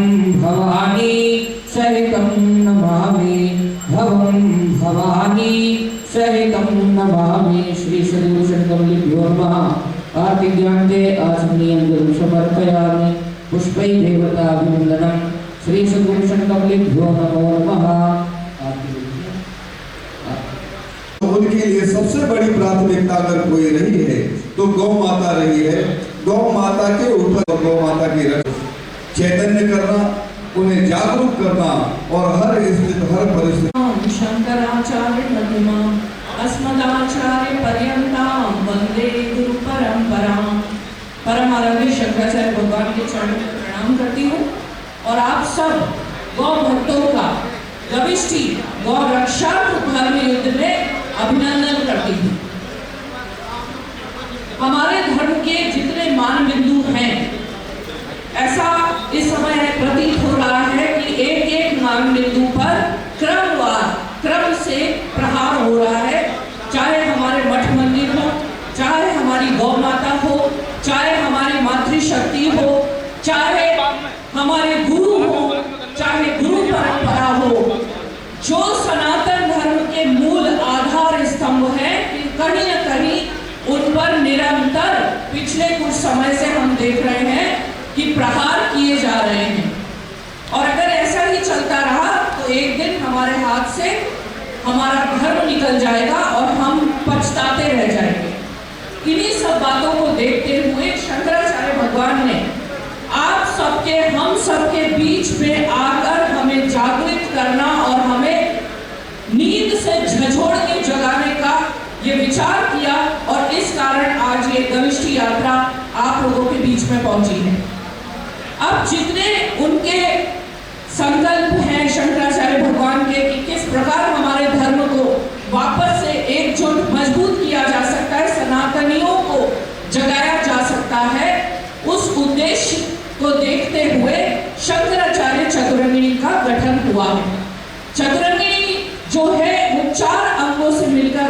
भवानी सहितं नमामि, भवं भवानी सहितं नमामि। श्री सद्गुरुशरण कमलेभ्यो नमः। आरति ज्ञानते आसनीयं गुरुं समर्पयामि, पुष्पै देवताभिवन्दनं। श्री सद्गुरुशरण कमलेभ्यो नमो नमः। उनके लिए सबसे बड़ी प्राथमिकता अगर कोई रही है तो गौ माता रही है। गौ माता के ऊपर गौ माता की चैतन्य करना, उन्हें जागरूक करना और हर स्थिति हर परिस्थिति। शंकराचार्य मध्यमाम् अस्मदाचार्य पर्यन्तां वंदे गुरु परंपरां। परम आराध्य शंकराचार्य भगवान के चरणों में प्रणाम करती हूँ और आप सब गौ भक्तों का गविष्ठी गौ रक्षा धर्म युद्ध में अभिनंदन करती हूँ। हमारे धर्म के जितने मान बिंदु हैं, ऐसा इस समय प्रतीत हो रहा है कि एक एक मान बिंदु पर क्रमवार क्रम से प्रहार हो रहा है। चाहे हमारे मठ मंदिर हो, चाहे हमारी गौ माता हो, चाहे हमारी मातृशक्ति हो, चाहे हमारे गुरु हो, चाहे गुरु परंपरा हो, जो सनातन धर्म के मूल आधार स्तंभ है, कहीं न कहीं उन पर निरंतर पिछले कुछ समय से हम देख रहे हैं कि प्रहार किए जा रहे हैं। और अगर ऐसा ही चलता रहा तो एक दिन हमारे हाथ से हमारा धर्म निकल जाएगा और हम पछताते रह जाएंगे। इन्हीं सब बातों को देखते हुए शंकराचार्य भगवान ने आप सबके हम सबके बीच में आकर हमें जागृत करना और हमें नींद से झंझोड़ के जगाने का ये विचार किया और इस कारण आज ये गविष्ठी यात्रा आप लोगों के बीच में पहुंची है। अब जितने उनके संकल्प हैं शंकराचार्य भगवान के कि किस प्रकार हमारे धर्म को वापस से एकजुट मजबूत किया जा सकता है, सनातनियों को जगाया जा सकता है, उस उद्देश्य को देखते हुए शंकराचार्य चतुरंगिणी का गठन हुआ है। चतुरंगिणी जो है वो 4 अंगों से मिलकर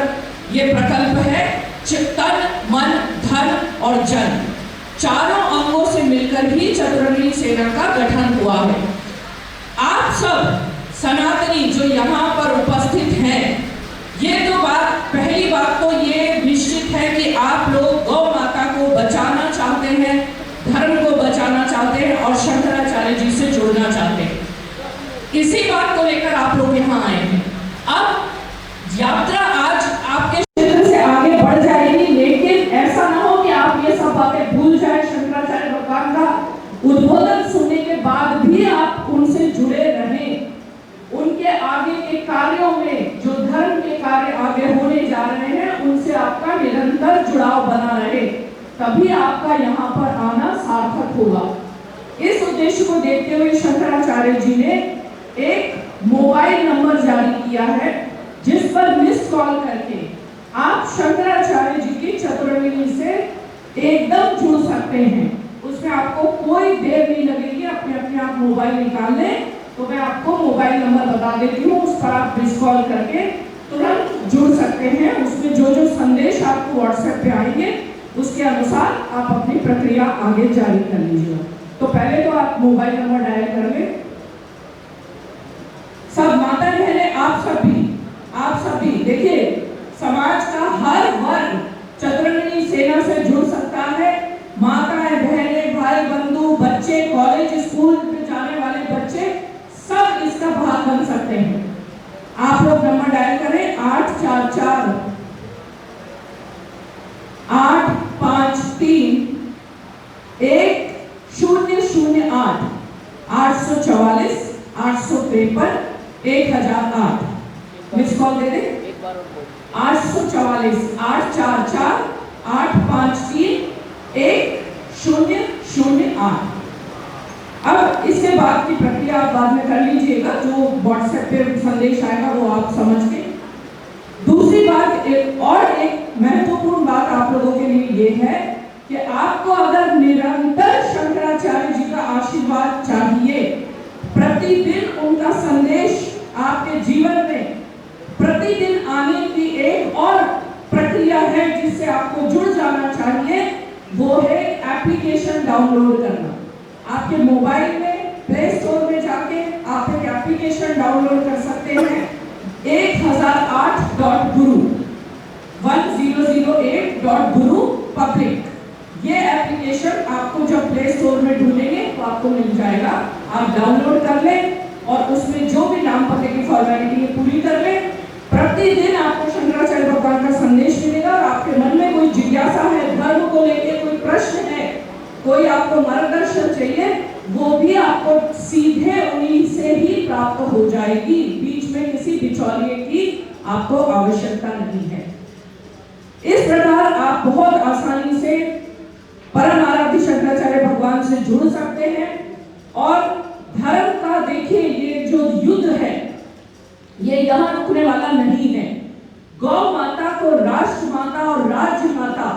ये प्रकल्प है। तन, मन, धन और जन, चारों अंगों से मिलकर ही चतुरंगिणी सेना का गठन हुआ है। आप सब सनातनी जो यहाँ पर उपस्थित हैं, ये तो पहली बात तो ये निश्चित है कि आप लोग गौ माता को बचाना चाहते हैं, धर्म को बचाना चाहते हैं और शंकराचार्य जी से जुड़ना चाहते हैं। इसी बात को लेकर आप लोग यहाँ आए हैं। अब यात्रा आज आपके क्षेत्र से आगे बढ़ जाएगी, लेकिन ऐसा ना हो कि आप ये सब बातें भूल जाए। शंकराचार्य भगवान का उद्बोधन सुनने के बाद भी आप उनसे जुड़े रहें, उनके आगे के कार्यों में जो धर्म के कार्य आगे होने जा रहे हैं उनसे आपका निरंतर जुड़ाव बना रहे, तभी आपका यहाँ पर आना सार्थक होगा। इस उद्देश्य को देखते हुए शंकराचार्य जी ने एक मोबाइल नंबर जारी किया है, जिस पर मिस कॉल करके आप शंकराचार्य जी की चतुरंगिणी से एकदम जुड़ सकते हैं। उसमें आपको कोई देर नहीं लगेगी, अपने आप मोबाइल निकाल लें। तो मैं आपको मोबाइल नंबर बता देती हूँ, उस पर आप मिस कॉल करके तुरंत जुड़ सकते हैं। उसमें जो जो संदेश आपको व्हाट्सएप पे आएंगे उसके अनुसार आप अपनी प्रक्रिया आगे जारी कर लीजिए। तो पहले तो आप मोबाइल नंबर डायल कर लें। सब माता बहनें, आप सभी देखिए, समाज का हर वर्ग चतुरंगिणी सेना से जुड़ सकता है। माताएं, बहनें, भाई बंधु, बच्चे, कॉलेज स्कूल में जाने वाले बच्चे सब इसका भाग बन सकते हैं। आप लोग नंबर डायल करें 844 853 1008 844 853 1008। मिस कॉल दे दें 844 844 853 1008। अब इसके बाद की प्रक्रिया आप बाद में कर लीजिएगा, जो व्हाट्सएप पे संदेश आएगा वो आप समझ के। दूसरी बात, एक महत्वपूर्ण बात आप लोगों के लिए ये है कि आपको अगर निरंतर शंकराचार्य जी का आशीर्वाद चाहिए, प्रतिदिन उनका संदेश आपके जीवन में प्रतिदिन आने की एक और प्रक्रिया है जिससे आपको जुड़ जाना चाहिए, वो है एप्लीकेशन डाउनलोड करना। आपके मोबाइल में प्ले स्टोर डाउनलोड कर सकते हैं 1008.guru 1008.guru पब्लिक। ये एप्लीकेशन आपको जब प्ले स्टोर में ढूंढेंगे तो आपको मिल जाएगा, आप डाउनलोड कर लें और उसमें जो भी नाम पते की फॉर्मेलिटी है पूरी कर लें। प्रतिदिन आपको शंकराचार्य भगवान का संदेश मिलेगा और आपके मन में कोई जिज्ञासा है, धर्म को लेकर कोई प्रश्न है, कोई आपको मार्गदर्शन चाहिए, वो भी आपको सीधे उन्हीं से ही प्राप्त हो जाएगी। बीच में किसी बिचौलिए की आपको आवश्यकता नहीं है। इस प्रकार आप बहुत आसानी से परम आराध्य शंकराचार्य भगवान से जुड़ सकते हैं। और धर्म का देखिए, ये जो युद्ध है ये यहाँ रुकने वाला नहीं है। गौ माता को राष्ट्र माता और राज्य माता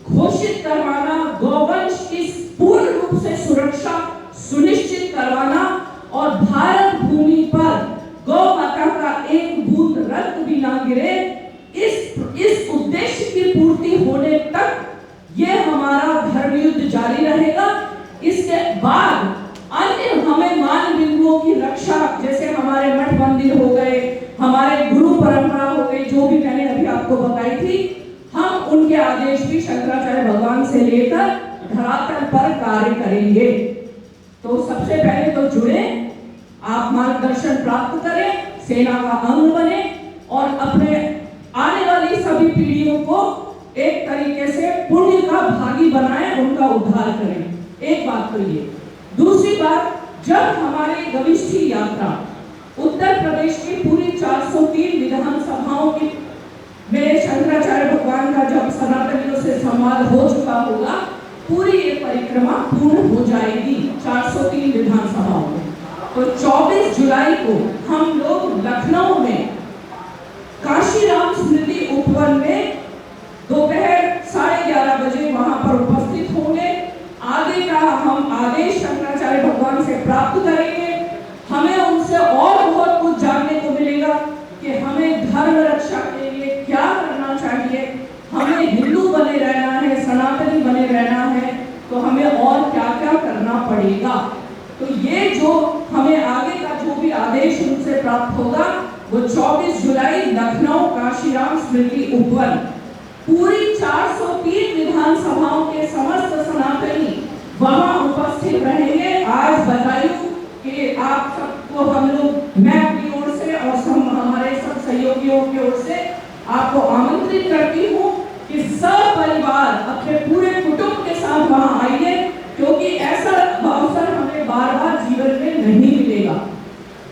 घोषित करवाना, गौवंश की पूर्ण रूप से सुरक्षा सुनिश्चित करवाना और भारत भूमि पर गौ माता का एक बूंद रक्त भी ना गिरे, इस उद्देश्य की पूर्ति होने तक ये हमारा धर्म युद्ध जारी रहेगा। इसके बाद अन्य हमें मान बिंदुओं की रक्षा, जैसे हमारे मठ मंदिर हो गए, हमारे गुरु परंपरा हो गई, जो भी मैंने अभी आपको बताई थी, हम उनके आदेश भी शंकराचार्य भगवान से लेकर धरातल पर कार्य करेंगे। तो सबसे पहले तो जुड़े, आप मार्गदर्शन प्राप्त करें, सेना का अंग बने और अपने आने वाली सभी पीढ़ियों को एक तरीके से पुण्य का भागी बनाएं, उनका उद्धार करें। एक बात तो ये। दूसरी बात, जब हमारी गविष्ठी यात्रा उत्तर प्रदेश की पूरी 403 विधानसभाओं की मेरे शंकराचार्य भगवान का जब सनातनियों से संवाद हो चुका होगा, पूरी ये परिक्रमा पूर्ण हो जाएगी 403 विधानसभाओं में। तो 24 जुलाई को हम लोग लखनऊ में काशीराम स्मृति उपवन में दोपहर 11:30 बजे वहां पर उपस्थित होंगे। आगे का हम आदेश शंकराचार्य भगवान से प्राप्त करेंगे। हमें उनसे और बहुत कुछ जानने को मिलेगा कि हमें धर्म रक्षा के लिए क्या करना चाहिए, हमें हिंदू बने रहना है, सनातनी बने रहना है, तो हमें और क्या क्या करना पड़ेगा। तो ये जो हमें आगे का जो भी आदेश उनसे प्राप्त होगा वो 24 जुलाई लखनऊ काशीराम स्मृति उपवन, पूरी 403 विधानसभाओं के समस्त सनातनी वहां उपस्थित रहेंगे। आज बधाई कि आप सबको हम लोग, मैं अपनी ओर से और हमारे सब सहयोगियों की ओर से आपको आमंत्रित करती हूँ कि सब परिवार अपने पूरे कुटुंब के साथ वहां आइए, क्योंकि ऐसा अवसर हमें बार बार जीवन में नहीं मिलेगा।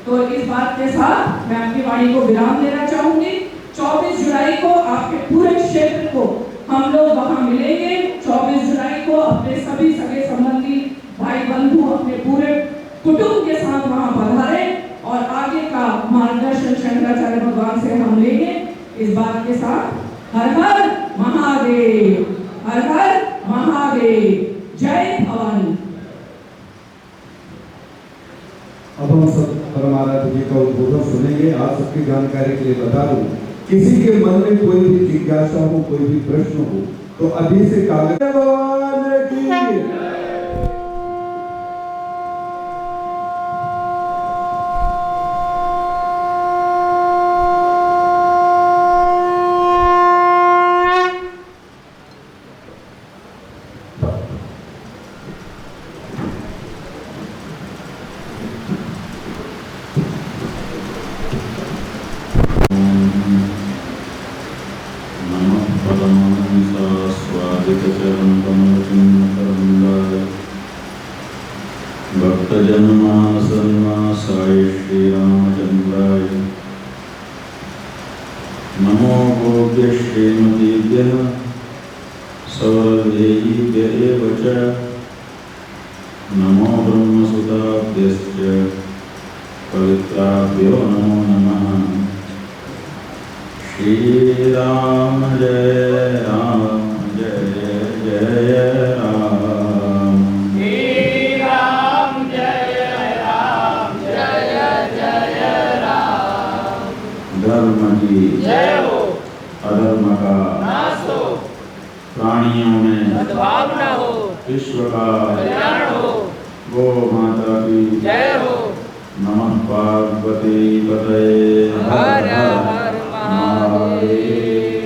तो इस बात के साथ मैं अपनी वाणी को विराम देना चाहूंगी। 24 जुलाई को आपके पूरे क्षेत्र को हम लोग वहां मिलेंगे। 24 जुलाई को अपने सभी सगे संबंधी भाई बंधु अपने पूरे कुटुंब के साथ वहां पधारे और आगे का मार्गदर्शन शंकराचार्य भगवान से हम लेंगे। इस बात के साथ हर हर महादेव, हर हर महादेव, जय भवानी। अब हम सब परम आराध्य जी का उद्बोधन सुनेंगे। आप सबकी जानकारी के लिए बता दूं, किसी के मन में कोई भी जिज्ञासा हो, कोई भी प्रश्न हो, तो अभी से कागज भगवान की भक्तजनमानसन्वासाय श्रीरामचन्द्राय नमो गोप्य श्रीमतीभ्यः सौरभेयीभ्य एव च नमो ब्रह्मसुताभ्यश्च पवित्राभ्यो नमो नमः। श्रीराम जय राम जय जय राम। श्रीराम जय राम जय जय राम। धर्म की जय हो, अधर्म का नाश हो, प्राणियों में सद्भाव न हो, विश्व का कल्याण हो, गो माता की जय हो। नमः। पार्वती पतये हर हर महादेव।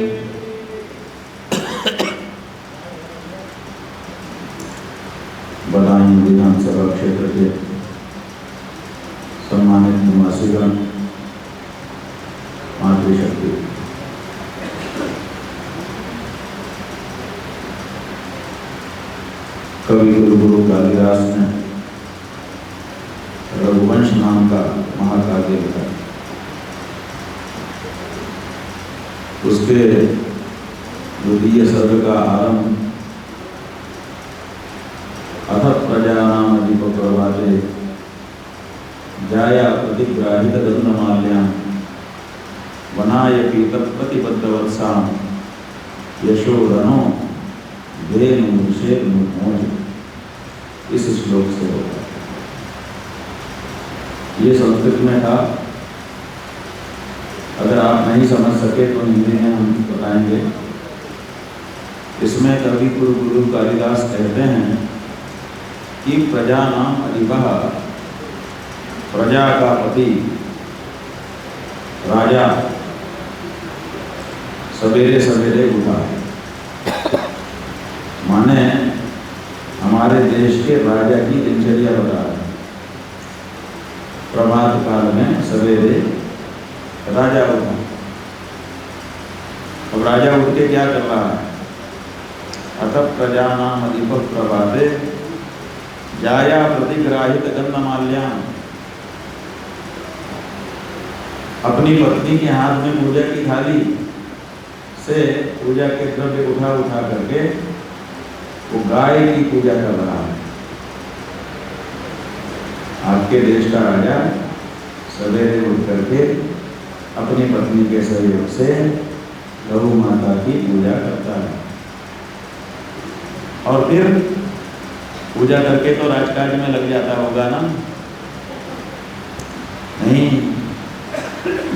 बदायूं विधानसभा क्षेत्र के सम्मानित निवासीगण, मातृशक्ति, कवि गुरु कालिदास ने रघुवंश नाम का महाकाव्य लिखा। उसके द्वितीय सर्ग का आरंभ अथ प्रजानाम अधिपप्रभाते जाया प्रतिग्राहित दंडमाल्यां वनाय पीतप्रतिबद्धवत्सां यशोधनो धेनुषेर्मुमोज, इस श्लोक से होता है। ये संस्कृत में था, अगर आप नहीं समझ सके तो हिंदी में हम बताएंगे। इसमें कवि गुरु कालिदास कहते हैं कि प्रजा नाम अधिपः, प्रजा का पति राजा सवेरे सवेरे उठा, माने हमारे देश के राजा की दिनचर्या बता रहे हैं। प्रभात काल में सवेरे राजा उठा। अब राजा उठ के क्या कर रहा है? अतः प्रजा नाम अधिपः प्रभाते जाया प्रतिग्राहित गंधमाल्यां, अपनी पत्नी के हाथ में पूजा की थाली से पूजा के द्रव्य उठा उठा करके वो गाय की पूजा कर रहा है। आपके देश का राजा सवेरे उठ करके अपनी पत्नी के सहयोग से गौ माता की पूजा करता है, और फिर पूजा करके तो राजकाज में लग जाता होगा ना? नहीं,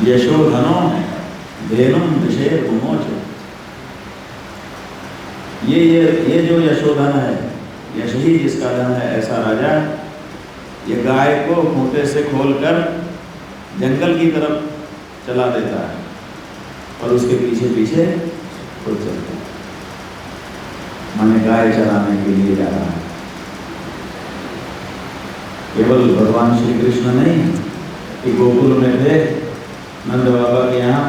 यशोधनो धेनुम विषेर्मुमोच, ये जो यशोधन है, यश ही जिसका धन है, ऐसा राजा ये गाय को खूंटे से खोलकर जंगल की तरफ चला देता है और उसके पीछे पीछे खुद चलता है। माने गाय चराने के लिए जा रहा है। केवल भगवान श्री कृष्ण नहीं कि गोकुल में थे नंद बाबा के यहाँ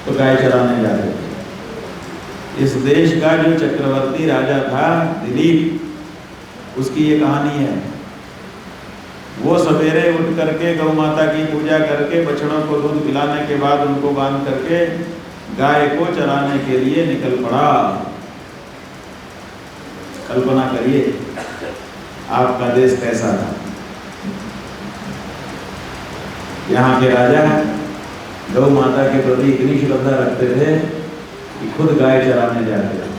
तो गाय चराने जाते थे। इस देश का जो चक्रवर्ती राजा था दिलीप, उसकी ये कहानी है। वो सवेरे उठ करके गौ माता की पूजा करके बछड़ों को दूध पिलाने के बाद उनको बांध करके गाय को चराने के लिए निकल पड़ा। कल्पना करिए आपका देश कैसा था। यहाँ के राजा गौ माता के प्रति इतनी श्रद्धा रखते थे कि खुद गाय चराने जाते थे,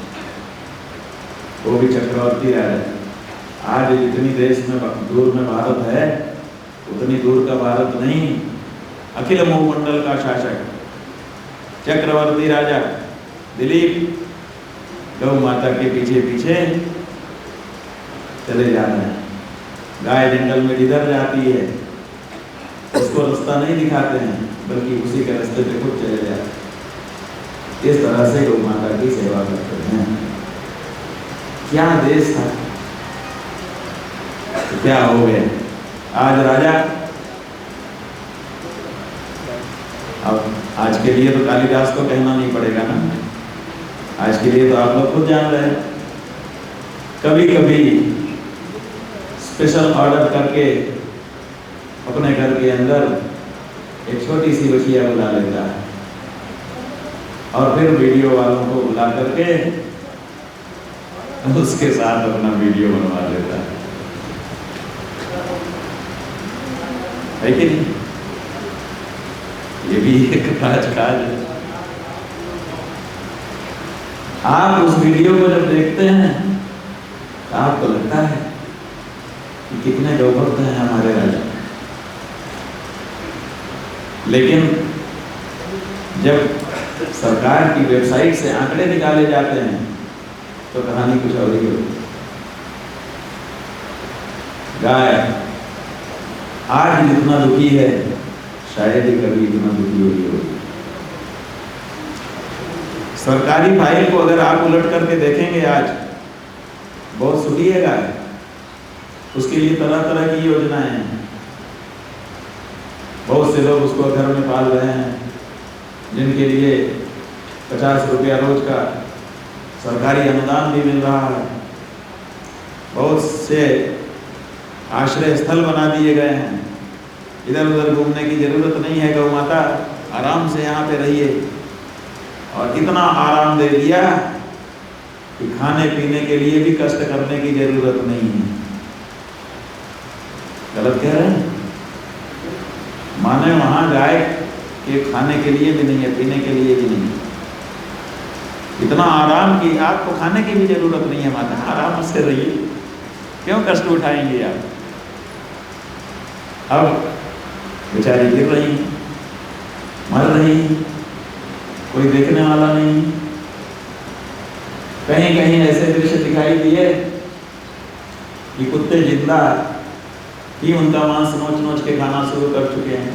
वो भी चक्रवर्ती राजा। आज जितनी देश में दूर में भारत है उतनी दूर का भारत नहीं, अखिल भूमंडल का शासक चक्रवर्ती राजा दिलीप गौ माता के पीछे पीछे चले जा रहे हैं। गाय जंगल में जिधर जाती है उसको रास्ता नहीं दिखाते हैं, बल्कि उसी के रास्ते पे खुद चले जाते हैं। इस तरह से गौ माता की सेवा करते हैं। क्या देश था, तो क्या हो गया आज राजा। अब आज के लिए तो कालिदास को कहना नहीं पड़ेगा ना, आज के लिए तो आप लोग खुद जान रहे हैं। कभी कभी स्पेशल ऑर्डर करके अपने घर के अंदर एक छोटी सी बचिया बुला लेता है और फिर वीडियो वालों को बुला करके उसके साथ अपना वीडियो बनवा लेता है कि नहीं? ये भी एक राजकाज है। आप उस वीडियो को जब देखते हैं तो आपको लगता है कि कितने गौरवक्त हैं हमारे राजा, लेकिन जब सरकार की वेबसाइट से आंकड़े निकाले जाते हैं तो कहानी कुछ और ही होती है। गाय आज जितना दुखी है शायद ही कभी इतना दुखी हुई होगी। सरकारी फाइल को अगर आप उलट करके देखेंगे आज, बहुत सुखी है गाय। उसके लिए तरह तरह की योजनाएं हैं। बहुत से लोग उसको घर में पाल रहे हैं, जिनके लिए 50 रुपया रोज का सरकारी अनुदान भी मिल रहा है। बहुत से आश्रय स्थल बना दिए गए हैं। इधर उधर घूमने की जरूरत नहीं है, गौ माता आराम से यहाँ पे रहिए। और इतना आराम दे दिया कि खाने पीने के लिए भी कष्ट करने की जरूरत नहीं है। गलत कह रहे हैं? माने वहां गाय के खाने के लिए भी नहीं है, पीने के लिए भी नहीं है। इतना आराम कि आपको खाने की भी जरूरत नहीं है माता, आराम से रहिए, क्यों कष्ट उठाएंगे आप। अब बेचारी गिर रही, मर रही, कोई देखने वाला नहीं। कहीं कहीं ऐसे दृश्य दिखाई दिए कि कुत्ते जिंदा ही उनका मांस नोच नोच के खाना शुरू कर चुके हैं।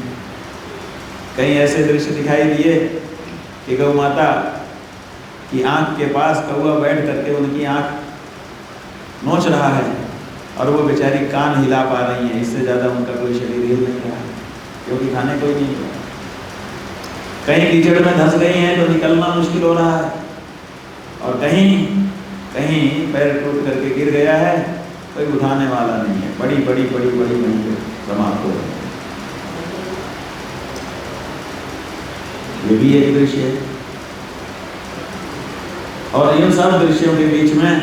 कहीं ऐसे दृश्य दिखाई दिए कि गौ माता की आंख के पास कौवा बैठ करके उनकी आंख नोच रहा है और वो बेचारी कान हिला पा रही है। इससे ज्यादा उनका कोई शरीर हिल नहीं रहा, क्योंकि खाने कोई नहीं है। कहीं कीचड़ में धंस गई हैं तो निकलना मुश्किल हो रहा है, और कहीं कहीं पैर टूट करके गिर गया है, कोई उठाने वाला नहीं है। बड़ी बड़ी बड़ी बड़ी महंगी समाप्त हो रही है। ये भी एक दृश्य है। और इन सब दृश्यों के बीच में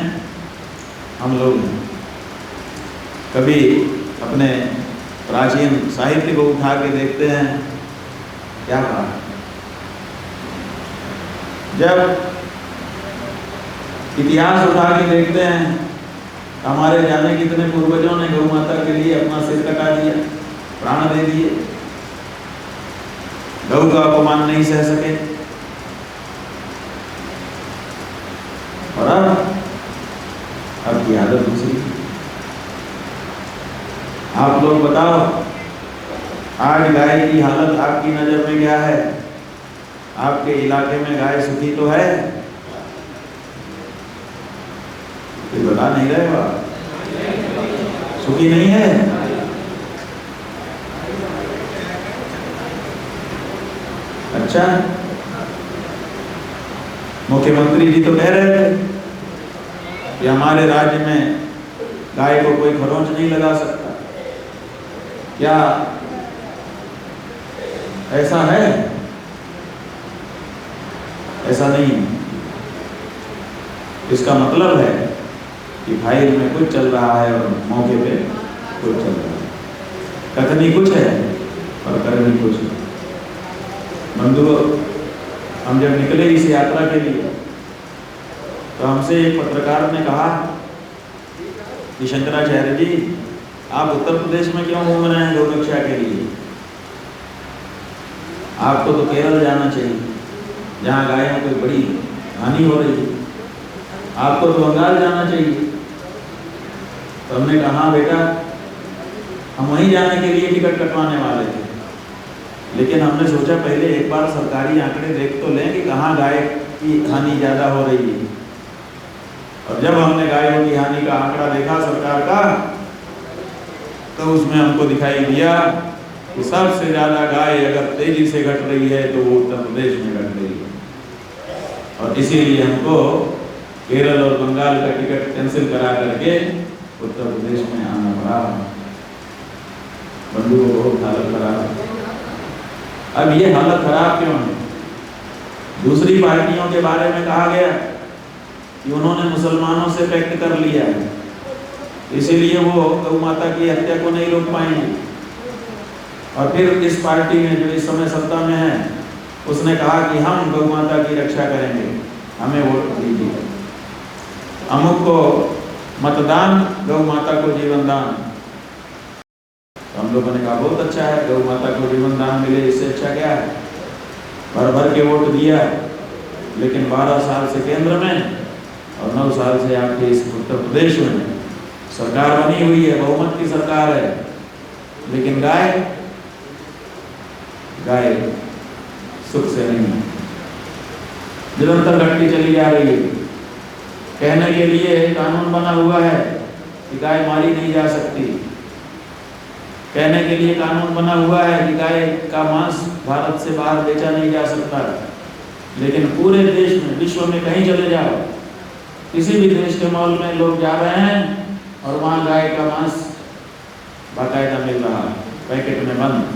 हम लोग कभी अपने प्राचीन साहित्य को उठा के देखते हैं, क्या कहा। जब इतिहास उठा के देखते हैं, हमारे जाने कितने पूर्वजों ने गौ माता के लिए अपना सिर कटा दिया, प्राण दे दिए, गौ का अपमान नहीं सह सके। और अब की आदत दूसरी। आप लोग बताओ, आज गाय की हालत आपकी नजर में क्या है? आपके इलाके में गाय सुखी तो है? कोई बता नहीं रहे हो? सुखी नहीं है? अच्छा, मुख्यमंत्री जी तो कह रहे थे कि हमारे राज्य में गाय को कोई खरोंच नहीं लगा सकता। क्या ऐसा है? ऐसा नहीं। इसका मतलब है कि फाइल में कुछ चल रहा है और मौके पे कुछ चल रहा है। कथनी कुछ है और करनी कुछ है। बंधुओं, हम जब निकले इस यात्रा के लिए तो हमसे एक पत्रकार ने कहा कि शंकराचार्य जी, आप उत्तर प्रदेश में क्यों घूम रहे हैं गौ रक्षा के लिए? आपको तो केरल जाना चाहिए, जहाँ गायों को बड़ी हानि हो रही है। आपको तो बंगाल जाना चाहिए। तो हमने कहा, बेटा, हम वहीं जाने के लिए टिकट कटवाने वाले थे, लेकिन हमने सोचा पहले एक बार सरकारी आंकड़े देख तो लें कि कहाँ गाय की हानि ज़्यादा हो रही है। और जब हमने गायों की हानि का आंकड़ा देखा सरकार का, तो उसमें हमको दिखाई दिया कि सबसे ज़्यादा गाय अगर तेजी से घट रही है तो वो उत्तर प्रदेश में घट रही है। और इसीलिए हमको केरल और बंगाल का टिकट कैंसिल करा करके उत्तर प्रदेश में आना पड़ा। बंधुओं को बहुत हालत खराब। अब ये हालत खराब क्यों है? दूसरी पार्टियों के बारे में कहा गया कि उन्होंने मुसलमानों से पैक्ट कर लिया है, इसीलिए वो गौ माता की हत्या को नहीं रोक पाएंगे। और फिर इस पार्टी में जो इस समय सत्ता में है, उसने कहा कि हम गौ माता की रक्षा करेंगे, हमें वोट दीजिए। अमुक को मतदान, गौ माता को जीवन दान। तो हम लोगों ने कहा बहुत अच्छा है, गौ माता को जीवन दान मिले, इससे अच्छा क्या है? भर भर के वोट दिया, लेकिन 12 साल से केंद्र में और 9 साल से आपके इस उत्तर प्रदेश में सरकार बनी हुई है, बहुमत की सरकार है। लेकिन गाय गाय सुख से नहीं, निरंतर घटती चली जा रही है। कहने के लिए कानून बना हुआ है कि गाय मारी नहीं जा सकती, कहने के लिए कानून बना हुआ है कि गाय का मांस भारत से बाहर बेचा नहीं जा सकता, लेकिन पूरे देश में, विश्व में कहीं चले जाओ, किसी भी देश के मॉल में लोग जा रहे हैं और वहाँ गाय का मांस बाकायदा मिल रहा है, पैकेट में बंद।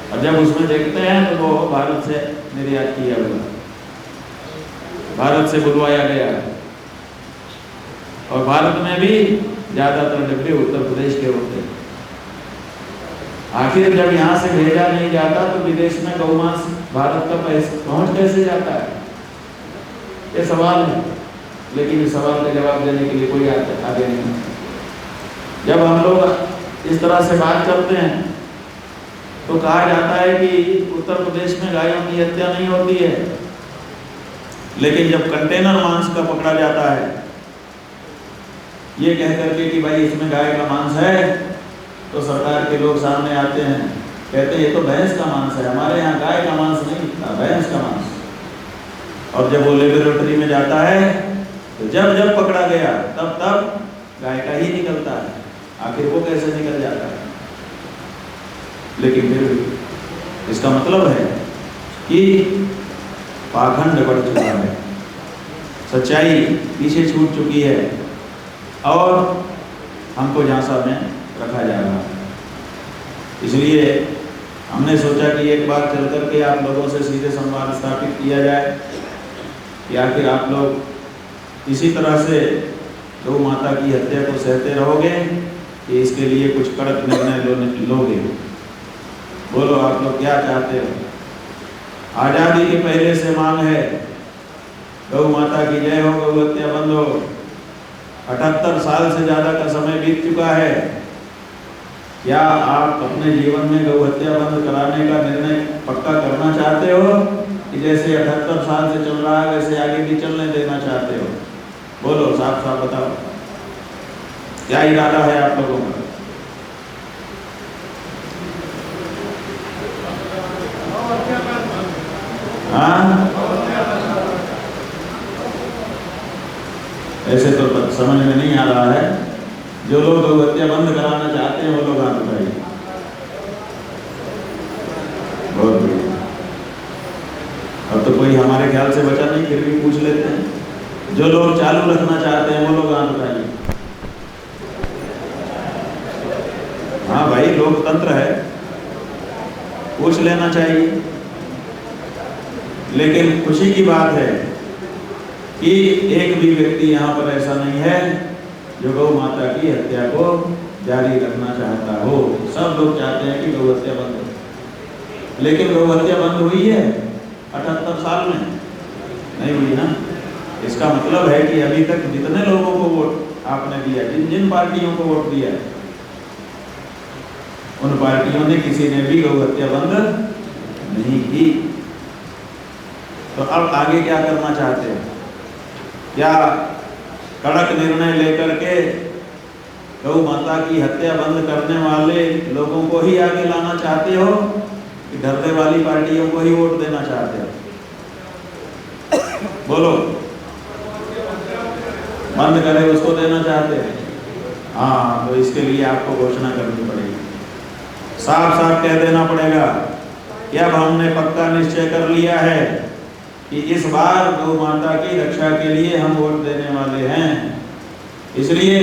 और जब उसमें देखते हैं तो वो भारत से निर्यात किया हुआ, भारत से बुलवाया गया है। और भारत में भी ज्यादातर डिब्बे उत्तर प्रदेश के होते हैं। आखिर जब यहाँ से भेजा नहीं जाता तो विदेश में गौमांस भारत का पहुंच कैसे जाता है? ये सवाल है, लेकिन इस सवाल का जवाब देने के लिए कोई आगे नहीं। जब हम लोग इस तरह से बात करते हैं तो कहा जाता है कि उत्तर प्रदेश में गायों की हत्या नहीं होती है, लेकिन जब कंटेनर मांस का पकड़ा जाता है ये कह करके कि भाई इसमें गाय का मांस है, तो सरकार के लोग सामने आते हैं, कहते हैं ये तो भैंस का मांस है, हमारे यहाँ गाय का मांस नहीं निकलता, भैंस का मांस। और जब वो लेबोरेटरी में जाता है तो जब जब पकड़ा गया तब तब गाय का ही निकलता है। आखिर वो कैसे निकल जाता है? लेकिन फिर इसका मतलब है कि पाखंड बढ़ चुका है, सच्चाई पीछे छूट चुकी है और हमको झांसा में रखा जा रहा है। इसलिए हमने सोचा कि एक बार चल करके आप लोगों से सीधे संवाद स्थापित किया जाए कि आखिर आप लोग इसी तरह से गौ माता की हत्या को सहते रहोगे कि इसके लिए कुछ कड़क निर्णय लोगे? बोलो आप लोग क्या चाहते हो? आजादी के पहले से मांग है गौ माता की जय हो, गौ हत्या बंद हो। 78 साल से ज्यादा का समय बीत चुका है। क्या आप अपने जीवन में गौ हत्या बंद कराने का निर्णय पक्का करना चाहते हो कि जैसे 78 साल से चल रहा है वैसे आगे भी चलने देना चाहते हो? बोलो, साफ साफ बताओ, क्या इरादा है आप लोगों का? हाँ, ऐसे तो समझ में नहीं आ रहा है। जो लोग गौ हत्या बंद कराना चाहते हैं वो लोग हाथ उठाइए। बहुत बढ़िया। अब तो कोई हमारे ख्याल से बचा नहीं, फिर भी पूछ लेते हैं। जो लोग चालू रखना चाहते हैं वो लोग हाथ उठाइए। हाँ भाई, लोकतंत्र है, पूछ लेना चाहिए। लेकिन खुशी की बात है कि एक भी व्यक्ति यहाँ पर ऐसा नहीं है जो गौ माता की हत्या को जारी रखना चाहता हो। सब लोग चाहते हैं कि गौ हत्या बंद हो। लेकिन गौ हत्या बंद हुई है 78 साल में? नहीं हुई ना। इसका मतलब है कि अभी तक जितने लोगों को वोट आपने दिया, जिन जिन पार्टियों को वोट दिया, उन पार्टियों ने किसी ने भी गौ हत्या बंद नहीं की। तो अब आगे क्या करना चाहते हैं? क्या कड़क निर्णय लेकर के गौ माता की हत्या बंद करने वाले लोगों को ही आगे लाना चाहते हो कि डरने वाली पार्टियों को ही वोट देना चाहते हो? बोलो, बंद करे उसको देना चाहते हैं? हाँ, तो इसके लिए आपको घोषणा करनी पड़ेगी, साफ साफ कह देना पड़ेगा कि अब हमने पक्का निश्चय कर लिया है कि इस बार गौ माता की रक्षा के लिए हम वोट देने वाले हैं। इसलिए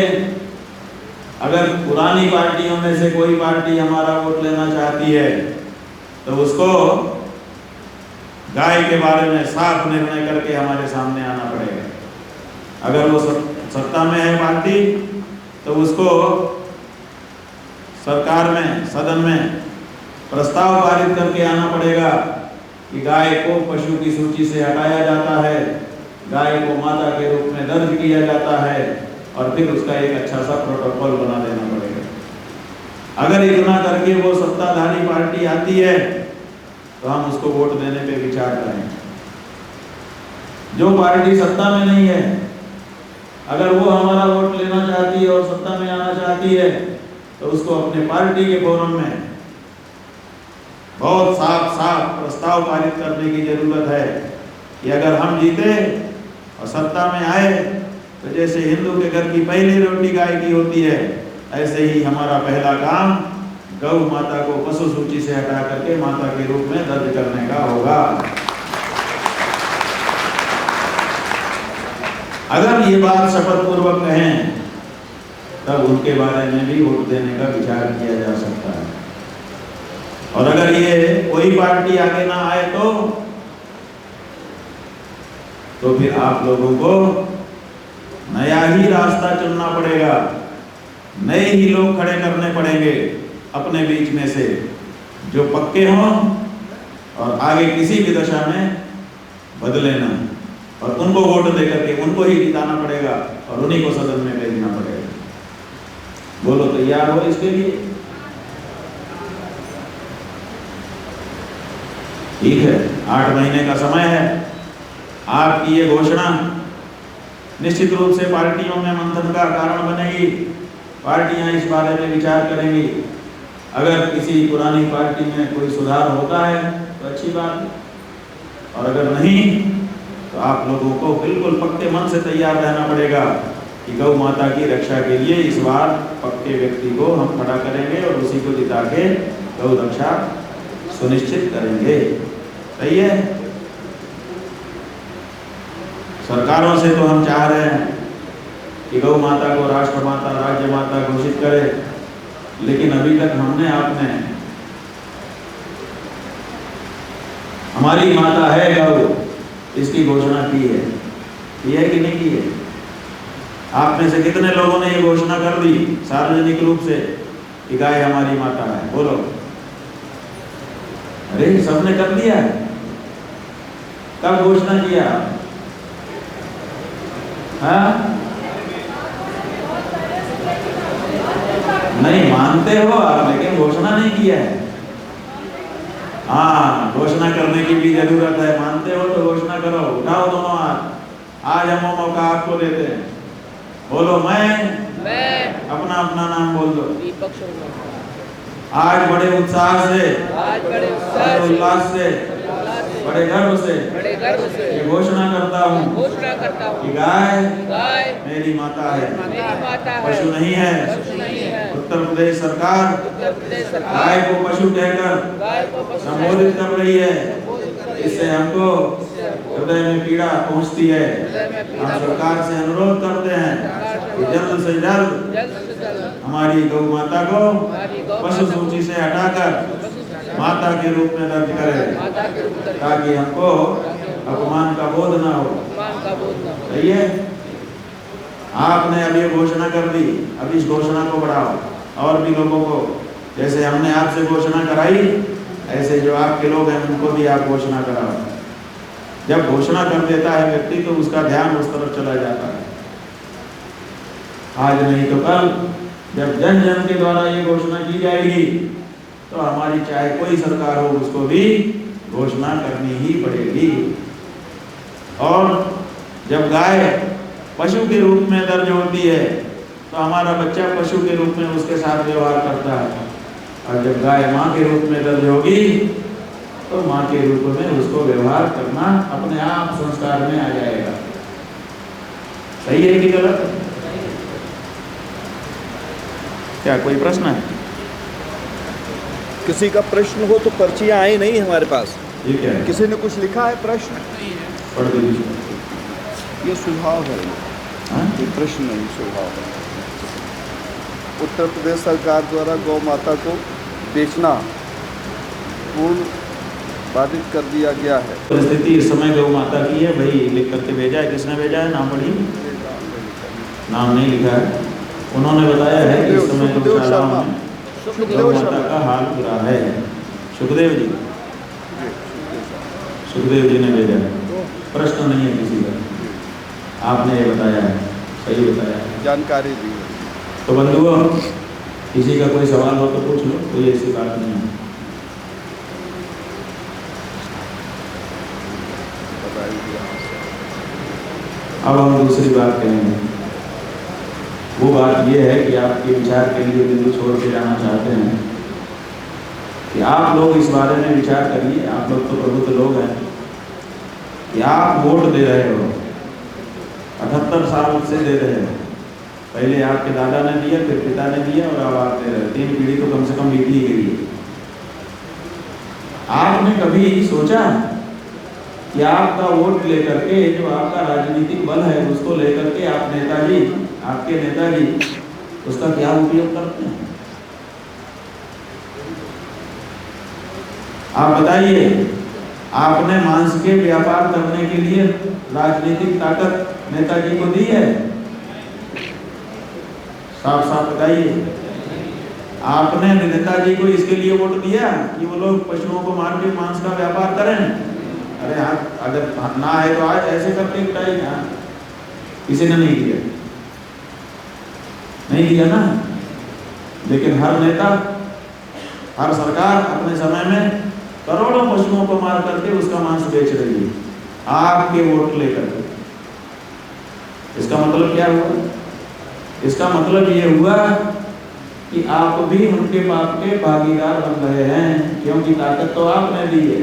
अगर पुरानी पार्टियों में से कोई पार्टी हमारा वोट लेना चाहती है तो उसको गाय के बारे में साफ निर्णय करके हमारे सामने आना पड़ेगा। अगर वो सत्ता में है पार्टी तो उसको सरकार में, सदन में प्रस्ताव पारित करके आना पड़ेगा कि गाय को पशु की सूची से हटाया जाता है, गाय को माता के रूप में दर्ज किया जाता है और फिर उसका एक अच्छा सा प्रोटोकॉल बना देना पड़ेगा। अगर इतना करके वो सत्ताधारी पार्टी आती है तो हम उसको वोट देने पे विचार करें। जो पार्टी सत्ता में नहीं है, अगर वो हमारा वोट लेना चाहती है और सत्ता में आना चाहती है तो उसको अपने पार्टी के फोरम में बहुत साफ प्रस्ताव पारित करने की जरूरत है कि अगर हम जीते और सत्ता में आए तो जैसे हिंदू के घर की पहली रोटी गाय की होती है, ऐसे ही हमारा पहला काम गौ माता को पशु सूची से हटा करके माता के रूप में दर्ज करने का होगा। अगर ये बात शपथ पूर्वक कहें तब उनके बारे में भी वोट देने का विचार किया जा सकता है। और अगर ये कोई पार्टी आगे ना आए तो फिर आप लोगों को नया ही रास्ता चुनना पड़ेगा, नए ही लोग खड़े करने पड़ेंगे अपने बीच में से जो पक्के हों और आगे किसी भी दशा में बदले ना, और उनको वोट देकर के उनको ही जिताना पड़ेगा और उन्हीं को सदन में भेजना पड़ेगा। बोलो तैयार हो इसके लिए? ठीक है, 8 महीने का समय है। आपकी ये घोषणा निश्चित रूप से पार्टियों में मंथन का कारण बनेगी। पार्टियां इस बारे में विचार करेंगी। अगर किसी पुरानी पार्टी में कोई सुधार होता है तो अच्छी बात है, और अगर नहीं तो आप लोगों को बिल्कुल पक्के मन से तैयार रहना पड़ेगा कि गौ माता की रक्षा के लिए इस बार पक्के व्यक्ति को हम खड़ा करेंगे और उसी को जिता के गौ रक्षा सुनिश्चित करेंगे। सही है? सरकारों से तो हम चाह रहे हैं कि गौ माता को राष्ट्र माता, राज्य माता घोषित करे, लेकिन अभी तक हमने आपने हमारी माता है गौ, इसकी घोषणा की है कि नहीं की है? आप में से कितने लोगों ने ये घोषणा कर दी सार्वजनिक रूप से कि गाय हमारी माता है? बोलो। अरे सबने कर दिया है। कब घोषणा किया? हाँ, नहीं मानते हो आप, लेकिन घोषणा नहीं किया है। हाँ, घोषणा करने की भी जरूरत है। मानते हो तो घोषणा करो, उठाओ दोनों हाथ। आज हम मौका आपको देते हैं। बोलो मैं अपना अपना नाम बोल दो। आज बड़े उत्साह से, बड़े उल्लास से, बड़े गर्व से ये घोषणा करता हूँ कि गाय मेरी माता है, पशु नहीं है। उत्तर प्रदेश सरकार गाय को पशु कहकर संबोधित कर रही है। इससे हमको हृदय में पीड़ा पहुंचती है। हम सरकार से अनुरोध करते हैं कि जल्द से जल्द हमारी गौ माता को पशु सूची से हटाकर माता के रूप में दर्ज करें, ताकि हमको अपमान का बोध ना हो। सही है? आपने अब ये घोषणा कर दी, अब इस घोषणा को बढ़ाओ और भी लोगों को, जैसे हमने आपसे घोषणा कराई ऐसे जो आपके लोग हैं उनको भी आप घोषणा कराओ। जब घोषणा कर देता है व्यक्ति तो उसका ध्यान उस तरफ चला जाता है। आज नहीं तो कल जब जन जन के द्वारा ये घोषणा की जाएगी तो हमारी चाहे कोई सरकार हो उसको भी घोषणा करनी ही पड़ेगी। और जब गाय पशु के रूप में दर्ज होती है तो हमारा बच्चा पशु के रूप में उसके साथ व्यवहार करता है, और जब गाय माँ के रूप में दर्ज होगी तो माँ के रूप में उसको व्यवहार करना अपने आप संस्कार में आ जाएगा। सही है कि गलत? क्या कोई प्रश्न है? किसी का प्रश्न हो तो पर्चियां आई नहीं हमारे पास। ये क्या है? किसी ने कुछ लिखा है प्रश्न? पढ़ दीजिए। ये सुझाव है, हाँ? ये प्रश्न नहीं, सुझाव है। उत्तर प्रदेश सरकार द्वारा गौ माता को बेचना पूर्ण बाधित कर दिया गया है। परिस्थिति इस समय गौ माता की है, भाई लिख करके भेजा है। किसने भेजा है? नाम पढ़िए। नाम नहीं लिखा है। उन्होंने बताया है कि इस समय गौशालाओं में गौ माता का हाल बुरा है। सुखदेव जी, सुखदेव जी ने भेजा है। प्रश्न नहीं है किसी का, आपने ये बताया है, सही बताया है, जानकारी दी है। तो बंधुओं किसी का कोई सवाल हो तो पूछ लो, कोई ऐसी बात नहीं है। अब हम दूसरी बात करेंगे। वो बात ये है कि आपके विचार के लिए बिंदु छोड़ के जाना चाहते हैं कि आप लोग इस बारे में विचार करिए। आप लोग तो प्रबुद्ध लोग हैं कि आप वोट दे रहे हो, 78 साल से दे रहे हो। पहले आपके दादा ने दिया, फिर पिता ने दिया और अब आप दे रहे हो। 3 पीढ़ी तो कम से कम बीत ही गई है। आपने कभी सोचा कि आपका वोट लेकर के, जो आपका राजनीतिक बल है, उसको लेकर के आप नेताजी, आपके नेताजी उसका क्या उपयोग करते हैं? आप बताइए, आपने मांस के व्यापार करने के लिए राजनीतिक ताकत नेताजी को दी है? साफ साफ बताइए। आपने नेताजी को इसके लिए वोट दिया कि वो लोग पशुओं को मार के मांस का व्यापार करें? अरे हाँ, अगर ना है तो आज ऐसे करके गिराई ना, किसी ने नहीं दिया, नहीं दिया ना। लेकिन हर नेता, हर सरकार अपने समय में करोड़ों पशुओं को मार करके उसका मांस बेच रही है, आपके वोट लेकर के। इसका मतलब क्या हुआ? इसका मतलब ये हुआ कि आप भी उनके पाप के भागीदार बन रहे हैं, क्योंकि ताकत तो आपने दी है।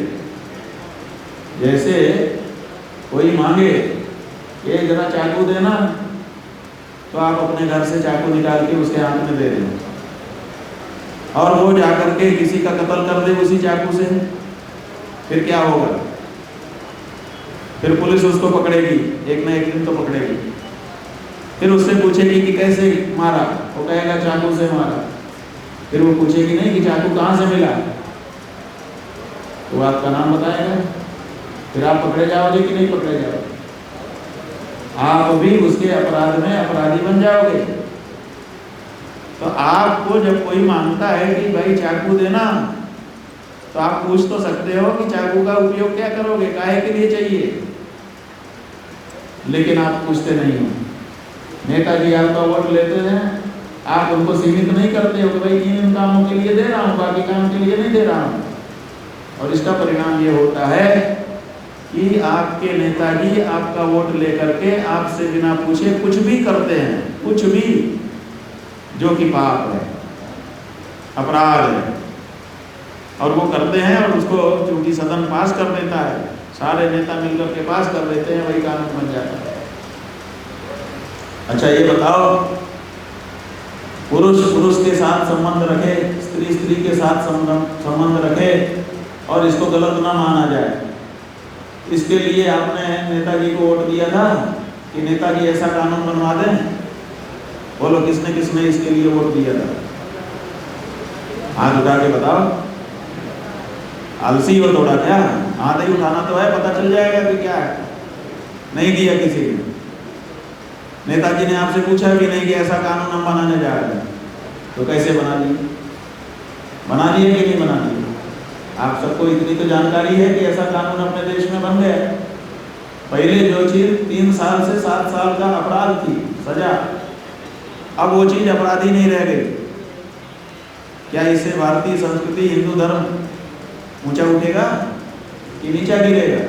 जैसे कोई मांगे कि जरा चाकू देना, तो आप अपने घर से चाकू निकाल के उसके हाथ में दे दें, और वो जाकर के किसी का कत्ल कर दे उसी चाकू से, फिर क्या होगा? फिर पुलिस उसको पकड़ेगी, एक ना एक दिन तो पकड़ेगी। फिर उससे पूछेगी कि कैसे मारा, वो कहेगा चाकू से मारा। फिर वो पूछेगी नहीं कि चाकू कहाँ से मिला, तो आपका नाम बताएगा। फिर आप पकड़े जाओगे कि नहीं पकड़े जाओगे? आप भी उसके अपराध में अपराधी बन जाओगे। तो आपको जब कोई मांगता है कि भाई चाकू देना, तो आप पूछ तो सकते हो कि चाकू का उपयोग क्या करोगे, काहे के लिए चाहिए, लेकिन आप पूछते नहीं हो। नेताजी आपका वोट लेते हैं, आप उनको सीमित नहीं करते हो कि भाई इन कामों के लिए दे रहा हूँ, बाकी काम के लिए नहीं दे रहा हूँ। और इसका परिणाम ये होता है कि आपके नेताजी आपका वोट लेकर के आपसे बिना पूछे कुछ भी करते हैं, कुछ भी, जो कि पाप है, अपराध है, और वो करते हैं। और उसको चूंकि सदन पास कर देता है, सारे नेता मिलकर के पास कर देते हैं, वही कानून बन जाता है। अच्छा ये बताओ, पुरुष पुरुष के साथ संबंध रखे, स्त्री स्त्री के साथ संबंध रखे और इसको गलत ना माना जाए, इसके लिए आपने नेताजी को वोट दिया था कि नेताजी ऐसा कानून बनवा दें? बोलो किसने किसने इसके लिए वोट दिया था? हाथ उठा के बताओ। आलसी हो थोड़ा क्या? हाथ ही उठाना तो है, पता चल जाएगा कि क्या है। नहीं दिया किसी ने। नेताजी ने आपसे पूछा भी नहीं कि ऐसा कानून हम बनाने जा रहे हैं, तो कैसे बना दिए? बना दिए कि नहीं बना दिए? आप सबको इतनी तो जानकारी है कि ऐसा कानून अपने देश में बन गया। पहले जो चीज 3 साल से 7 साल का अपराध थी सजा, अब वो चीज अपराधी नहीं रह गई। क्या इससे भारतीय संस्कृति, हिंदू धर्म ऊंचा उठेगा कि नीचा गिरेगा?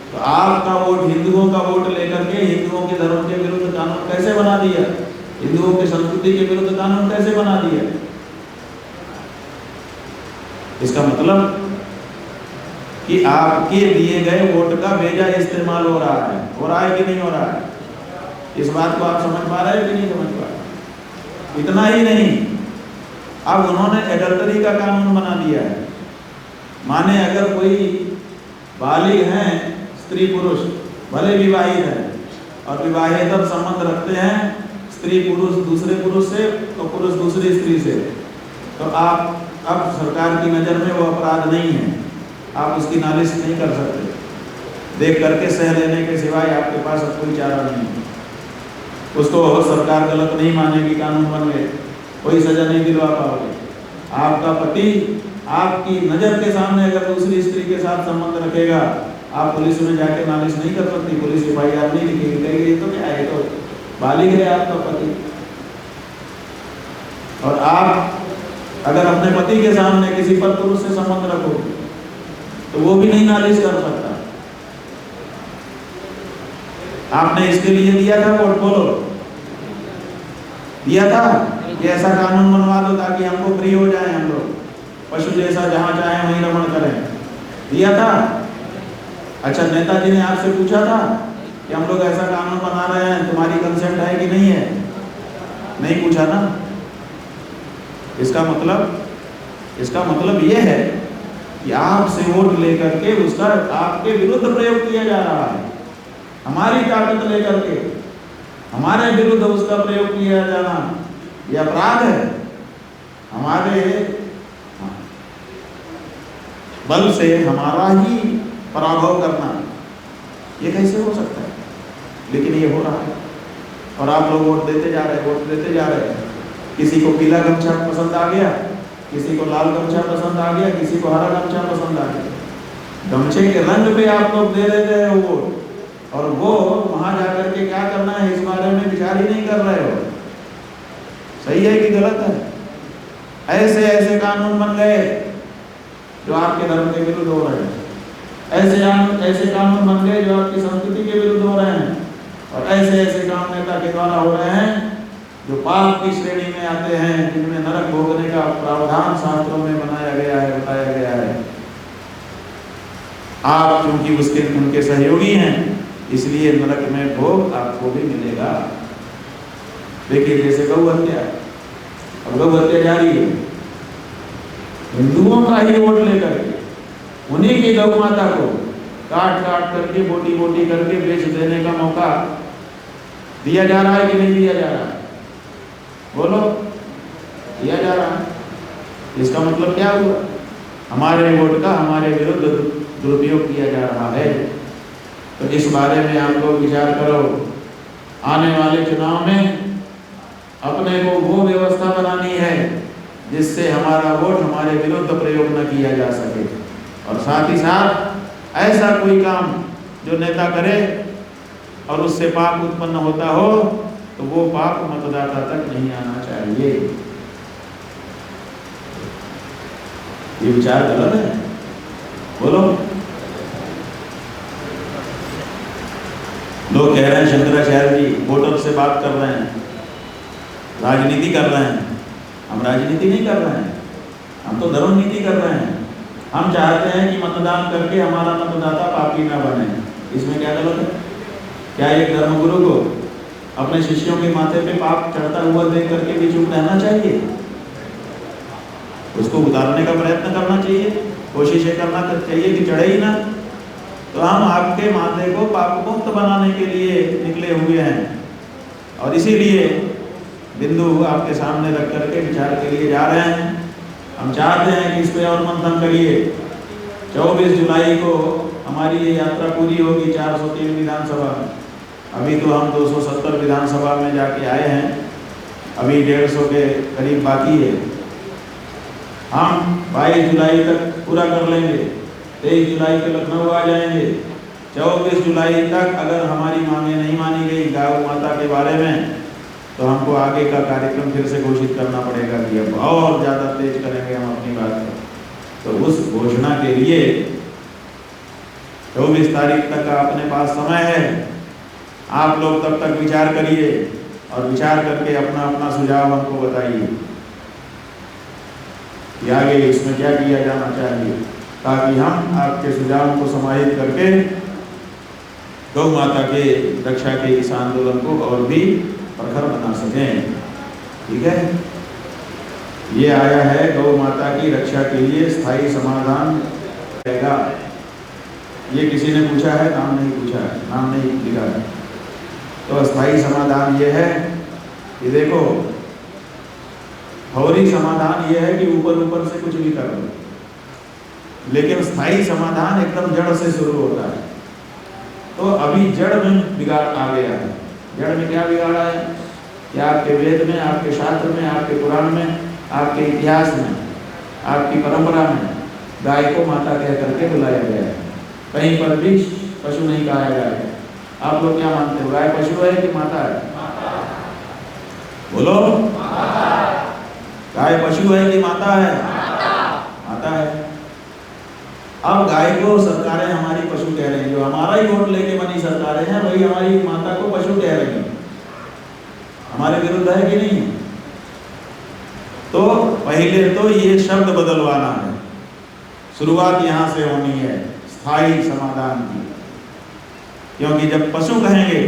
तो आपका वोट, हिंदुओं का वोट लेकर के हिंदुओं के धर्म के विरुद्ध कानून कैसे बना दिया? हिंदुओं की संस्कृति के विरुद्ध कानून कैसे बना दिया? इसका मतलब कि आपके दिए गए वोट का बेजा इस्तेमाल हो रहा है कि नहीं हो रहा है? इस बात को आप समझ पा रहे हैं कि नहीं समझ पा रहे? इतना ही नहीं, अब उन्होंने एडल्टरी का कानून बना दिया है। माने अगर कोई बालिग हैं, स्त्री पुरुष भले विवाहित है और विवाहेतर संबंध रखते हैं, स्त्री पुरुष दूसरे पुरुष से और पुरुष दूसरी स्त्री से, तो आप अब सरकार की नज़र में वो अपराध नहीं है, आप उसकी नालिश नहीं कर सकते। देख करके सह लेने के सिवाय आपके पास अब कोई चारा नहीं है। उसको सरकार गलत नहीं मानेगी, कानून बन गए, कोई सजा नहीं दिलवा पाओगे। आपका पति आपकी नज़र के सामने अगर दूसरी स्त्री के साथ संबंध रखेगा, आप पुलिस में जाके नालिश नहीं कर सकती, पुलिस FIR नहीं लिखेगी, कहेगी ये तो क्या है, तो बालिग है आपका पति। और आप अगर अपने पति के सामने किसी पर पुरुष से संबंध रखोगे तो वो भी नहीं नालिश कर सकता। आपने इसके लिए दिया था वोट, बोलो दिया था कि ऐसा कानून बनवा दो ताकि हमको फ्री हो जाए, हम लोग पशु जैसा जहाँ चाहे वहीं रमण करें, दिया था? अच्छा, नेताजी ने आपसे पूछा था कि हम लोग ऐसा कानून बना रहे हैं, तुम्हारी कंसेंट है कि नहीं है? नहीं पूछा ना। इसका मतलब ये है कि आपसे वोट लेकर के उसका आपके विरुद्ध प्रयोग किया जा रहा है। हमारी ताकत लेकर के हमारे विरुद्ध उसका प्रयोग किया जाना यह अपराध है। हमारे बल से हमारा ही पराभव करना, ये कैसे हो सकता है? लेकिन ये हो रहा है और आप लोग वोट देते जा रहे हैं। किसी को पीला गमछा पसंद आ गया, किसी को लाल गमछा पसंद आ गया, किसी को हरा गमछा पसंद आ गया। गमछे के रंग पे आप लोग दे देते हैं वोट, और वो वहां जाकर के क्या करना है इस बारे में विचार ही नहीं कर रहे हो। सही है कि गलत है? ऐसे कानून बन गए जो आपके धर्म के विरुद्ध हो रहे हैं, ऐसे कानून बन गए जो आपकी संस्कृति के विरुद्ध हो रहे हैं, और ऐसे काम नेता के द्वारा हो रहे हैं जो पाप की श्रेणी में आते हैं, जिनमें नरक भोगने का प्रावधान शास्त्रों में बताया गया है। आप क्योंकि उनके सहयोगी हैं, इसलिए नरक में भोग आपको भी मिलेगा। देखिए, जैसे गौ हत्या, अब गौ हत्या जारी है, हिंदुओं का ही वोट लेकर के उन्हीं की गौ माता को काट करके बोटी करके बेच देने का मौका दिया जा रहा है कि नहीं दिया जा रहा है? बोलो, दिया जा रहा है। इसका मतलब क्या हुआ? हमारे वोट का हमारे विरुद्ध दुरुपयोग किया जा रहा है। तो इस बारे में आप लोग विचार करो। आने वाले चुनाव में अपने को वो व्यवस्था बनानी है जिससे हमारा वोट हमारे विरुद्ध प्रयोग न किया जा सके, और साथ ही साथ ऐसा कोई काम जो नेता करे और उससे पाप उत्पन्न होता हो तो वो पाप मतदाता तक नहीं आना चाहिए। ये विचार गलत है? बोलो। लोग कह रहे हैं शंकराचार्य जी वोटर से बात कर रहे हैं, राजनीति कर रहे हैं। हम राजनीति नहीं कर रहे हैं, हम तो धर्म नीति कर रहे हैं। हम चाहते हैं कि मतदान करके हमारा मतदाता पापी ना बने। इसमें क्या गलत है? क्या एक धर्मगुरु को अपने शिष्यों के माथे पे पाप चढ़ता हुआ देख करके भी चुप रहना चाहिए? उसको उतारने का प्रयत्न करना चाहिए, कोशिशें करना चाहिए कि चढ़े ही ना। तो हम आपके माथे को पाप मुक्त बनाने के लिए निकले हुए हैं, और इसीलिए बिंदु आपके सामने रख करके विचार के लिए जा रहे हैं। हम चाहते हैं कि इस पे और मंथन करिए। 24 जुलाई को हमारी ये यात्रा पूरी होगी 403 विधानसभा में। अभी तो हम 270 विधानसभा में जाके आए हैं, अभी 150 के करीब बाकी है। हम 22 जुलाई तक पूरा कर लेंगे, 23 जुलाई के लखनऊ आ जाएंगे। 24 जुलाई तक अगर हमारी मांगे नहीं मानी गई गौ माता के बारे में, तो हमको आगे का कार्यक्रम फिर से घोषित करना पड़ेगा कि अब और ज़्यादा तेज करेंगे हम अपनी बात को। तो उस घोषणा के लिए 24 तारीख तक का अपने पास समय है। आप लोग तब तक विचार करिए, और विचार करके अपना अपना सुझाव हमको बताइए कि आगे इसमें क्या किया जाना चाहिए, ताकि हम आपके सुझाव को समाहित करके गौ माता के रक्षा के इस आंदोलन को और भी प्रखर बना सकें। ठीक है, ये आया है गौ माता की रक्षा के लिए स्थायी समाधान रहेगा। ये किसी ने पूछा है, नाम नहीं पूछा है, नाम नहीं लिखा है। तो स्थायी समाधान ये है कि देखो, फौरी समाधान ये है कि ऊपर ऊपर से कुछ भी कर लो, लेकिन स्थायी समाधान एकदम जड़ से शुरू होता है। तो अभी जड़ में बिगाड़ आ गया है। जड़ में क्या बिगाड़ा है कि आपके वेद में, आपके शास्त्र में, आपके पुराण में, आपके इतिहास में, आपकी परंपरा में गाय को माता कह करके बुलाया गया है। कहीं पर भी पशु नहीं कहा गया है। आप लोग क्या मानते हो, गाय पशु है कि माता है? बोलो, गाय पशु है कि माता है? माता है। अब गाय को सरकारें हमारी पशु कह रही हैं, जो हमारा ही वोट लेके बनी सरकारें हैं, वही हमारी माता को पशु कह रही हैं। हमारे विरुद्ध है कि नहीं? तो पहले तो ये शब्द बदलवाना है, शुरुआत यहाँ से होनी है स्थायी समाधान की। क्योंकि जब पशु कहेंगे,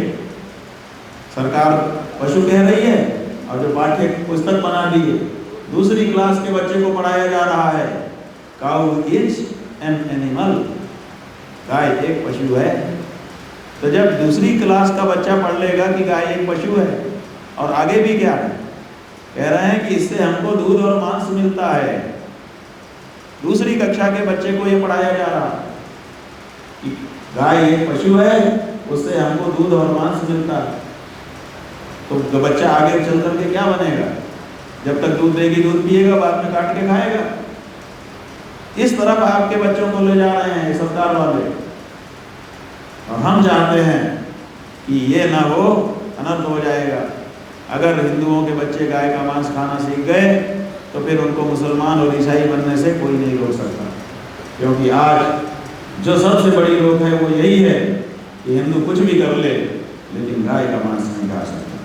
सरकार पशु कह रही है और जो पाठ्य पुस्तक बना दी है, दूसरी क्लास के बच्चे को पढ़ाया जा रहा है काउ इज एन एनिमल, गाय एक पशु है। तो जब दूसरी क्लास का बच्चा पढ़ लेगा कि गाय एक पशु है, और आगे भी क्या है, कह रहे हैं कि इससे हमको दूध और मांस मिलता है। दूसरी कक्षा के बच्चे को ये पढ़ाया जा रहा है कि गाय एक पशु है, उससे हमको दूध और मांस मिलता है। तो बच्चा आगे चल करके क्या बनेगा, जब तक दूध देगी दूध पिएगा, बाद में काट के खाएगा। इस तरफ आपके बच्चों को ले जा रहे हैं सरकार वाले, और हम चाहते हैं कि ये ना हो, अनर्थ हो जाएगा। अगर हिंदुओं के बच्चे गाय का मांस खाना सीख गए तो फिर उनको मुसलमान और ईसाई बनने से कोई नहीं रोक सकता। क्योंकि आज जो सबसे बड़ी रोक है वो यही है कि हिंदू कुछ भी कर ले लेकिन गाय का मांस नहीं खा सकता।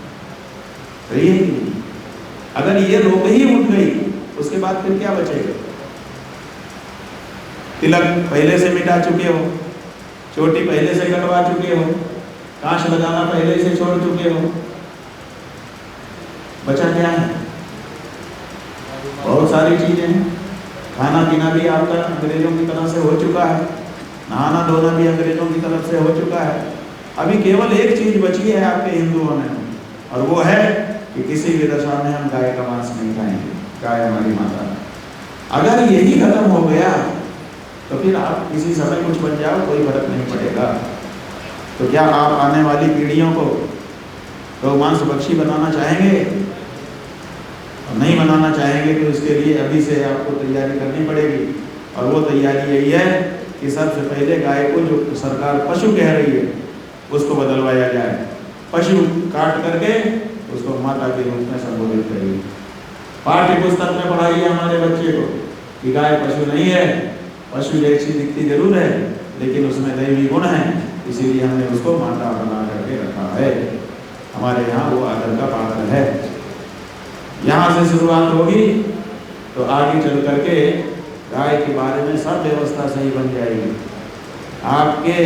सही है कि अगर ये रोक ही उठ गई, उसके बाद फिर क्या बचेगा? तिलक पहले से मिटा चुके हो, चोटी पहले से कटवा चुके हो, कांच लगाना पहले से छोड़ चुके हो, बचा क्या है? बहुत सारी चीजें हैं। खाना पीना भी आपका अंग्रेजों की तरफ से हो चुका है, नहाना धोना भी अंग्रेजों की तरफ से हो चुका है। अभी केवल एक चीज बची है आपके हिंदुओं में, और वो है कि किसी भी दशा में हम गाय का मांस नहीं खाएंगे, गाय हमारी माता है। अगर यही खत्म हो गया तो फिर आप किसी समय कुछ बन जाओ, कोई फर्क नहीं पड़ेगा। तो क्या आप आने वाली पीढ़ियों को गौ मांस बख्शी बनाना चाहेंगे? और नहीं बनाना चाहेंगे तो इसके लिए अभी से आपको तैयारी करनी पड़ेगी। और वो तैयारी यही है कि सबसे पहले गाय को, जो सरकार पशु कह रही है, उसको बदलवाया जाए। पशु काट करके उसको माता के रूप में संबोधित करिए। पाठ्य पुस्तक में पढ़ाइए हमारे बच्चे को कि गाय पशु नहीं है, पशु जैसी दिखती जरूर है लेकिन उसमें दैवी गुण है, इसीलिए हमने उसको माता बना करके रखा है। हमारे यहाँ वो आदर का पात्र है। यहाँ से शुरुआत होगी तो आगे चल करके गाय के बारे में सब व्यवस्था सही बन जाएगी। आपके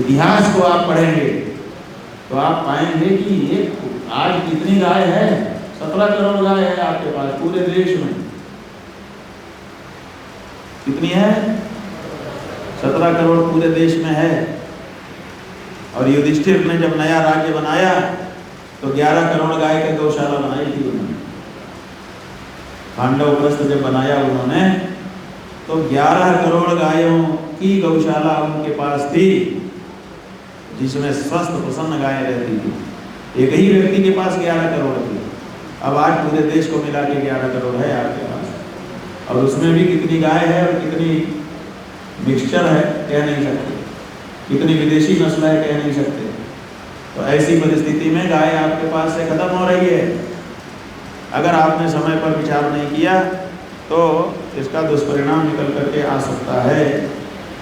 इतिहास को आप पढ़ेंगे तो आप पाएंगे कि ये आज कितनी गाय है, 17 करोड़ गाय है आपके पास पूरे देश में। कितनी है? 17 करोड़ पूरे देश में है। और युधिष्ठिर ने जब नया राज्य बनाया तो 11 करोड़ गाय की गौशाला बनाई थी उन्होंने। पांडवप्रस्थ जब बनाया उन्होंने तो 11 करोड़ गायों की गौशाला उनके पास थी, जिसमें स्वस्थ प्रसन्न गायें रहती थी। एक ही व्यक्ति के पास 11 करोड़ थी। अब आज पूरे देश को मिला के 11 करोड़ है आपके पास, और उसमें भी कितनी गाय है और कितनी मिक्सचर है कह नहीं सकते, कितनी विदेशी नस्ल है कह नहीं सकते। तो ऐसी परिस्थिति में गाय आपके पास से खत्म हो रही है। अगर आपने समय पर विचार नहीं किया तो इसका दुष्परिणाम निकल करके आ सकता है।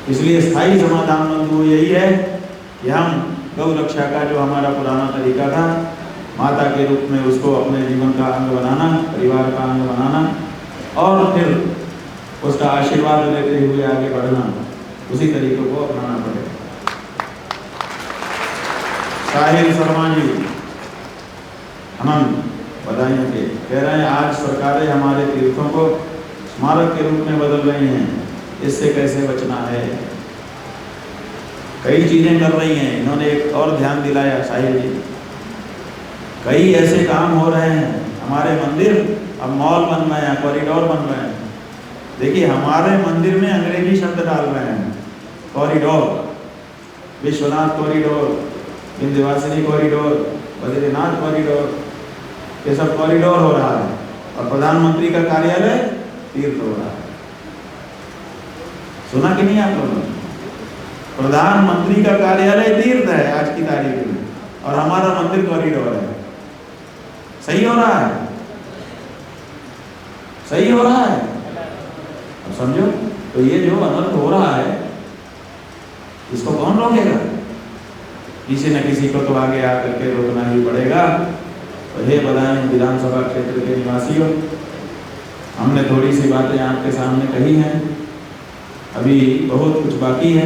इसलिए स्थायी समाधान बंधु यही है कि हम गौ रक्षा का जो हमारा पुराना तरीका था, माता के रूप में उसको अपने जीवन का अंग बनाना, परिवार का अंग बनाना, और फिर उसका आशीर्वाद लेते हुए आगे बढ़ना, उसी तरीके को अपनाना पड़ेगा। साहिल शर्मा जी अनंत बधाइयों के कह रहे हैं, आज सरकारें हमारे तीर्थों को स्मारक के रूप में बदल रही हैं, इससे कैसे बचना है? कई चीजें कर रही हैं। इन्होंने एक और ध्यान दिलाया साहिल जी, कई ऐसे काम हो रहे हैं। हमारे मंदिर अब मॉल बन रहे हैं, कॉरिडोर बन रहे हैं। देखिए हमारे मंदिर में अंग्रेजी शब्द डाल रहे हैं, corridor, Vishwanath corridor, Vindhyavasini corridor, Badrinath corridor, ये सब कॉरिडोर हो रहा है। और प्रधानमंत्री का कार्यालय तीर्थ हो रहा है। सुना कि नहीं आप लोगों ने? प्रधानमंत्री का कार्यालय तीर्थ है आज की तारीख में, और हमारा मंदिर कॉरिडोर है। सही हो रहा है? सही हो रहा है? अब समझो, तो ये जो अनर्थ हो रहा है इसको कौन रोकेगा? किसी न किसी को तो आगे आकर के रोकना ही पड़ेगा। तो हे बदायूं विधानसभा क्षेत्र के निवासियों, हमने थोड़ी सी बातें आपके सामने कही हैं, अभी बहुत कुछ बाकी है,